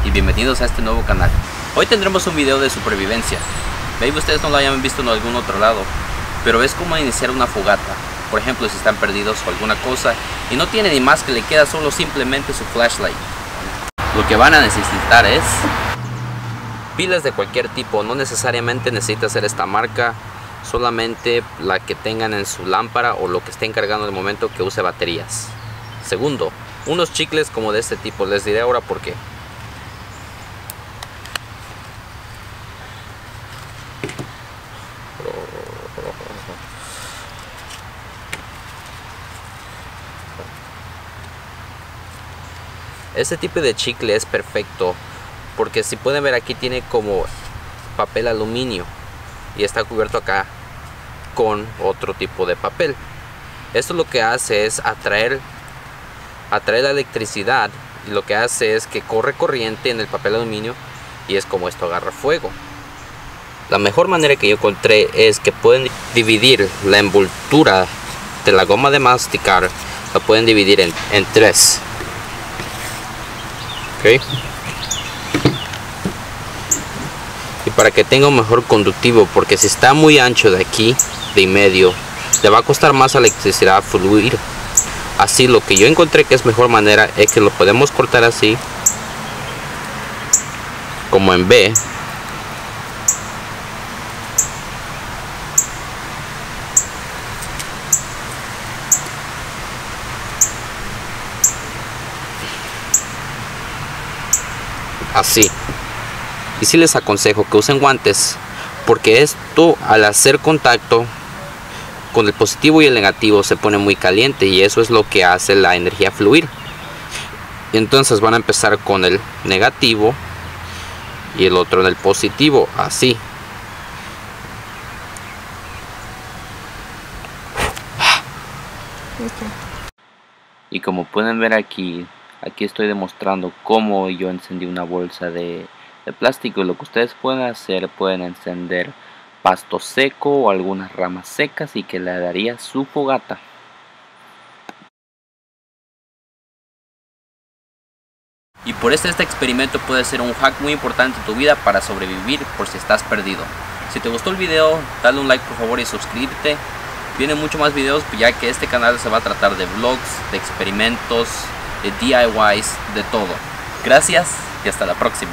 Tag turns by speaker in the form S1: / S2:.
S1: y bienvenidos a este nuevo canal. Hoy tendremos un video de supervivencia. Maybe ustedes no lo hayan visto en algún otro lado, pero es como iniciar una fogata. Por ejemplo, si están perdidos o alguna cosa y no tienen ni más que le queda solo simplemente su flashlight. Lo que van a necesitar es pilas de cualquier tipo. No necesariamente necesita ser esta marca, solamente la que tengan en su lámpara o lo que estén cargando en el momento que use baterías. Segundo, unos chicles como de este tipo. Les diré ahora por qué. Este tipo de chicle es perfecto porque si pueden ver aquí tiene como papel aluminio y está cubierto acá con otro tipo de papel. Esto lo que hace es atraer la electricidad, y lo que hace es que corre corriente en el papel aluminio y es como esto agarra fuego. La mejor manera que yo encontré es que pueden dividir la envoltura de la goma de masticar, la pueden dividir en tres. ¿Okay? Y para que tenga un mejor conductivo, porque si está muy ancho de aquí, de en medio, le va a costar más electricidad fluir. Así lo que yo encontré que es mejor manera es que lo podemos cortar así, como en B. Así. Y sí les aconsejo que usen guantes, porque esto al hacer contacto con el positivo y el negativo se pone muy caliente y eso es lo que hace la energía fluir. Y entonces van a empezar con el negativo y el otro en el positivo, así. Y como pueden ver aquí estoy demostrando cómo yo encendí una bolsa de plástico. Y lo que ustedes pueden hacer, pueden encender pasto seco o algunas ramas secas y que le daría su fogata. Y por este experimento puede ser un hack muy importante en tu vida para sobrevivir por si estás perdido. Si te gustó el video, dale un like por favor y suscríbete. Vienen muchos más videos, ya que este canal se va a tratar de vlogs, de experimentos, de DIYs, de todo. Gracias y hasta la próxima.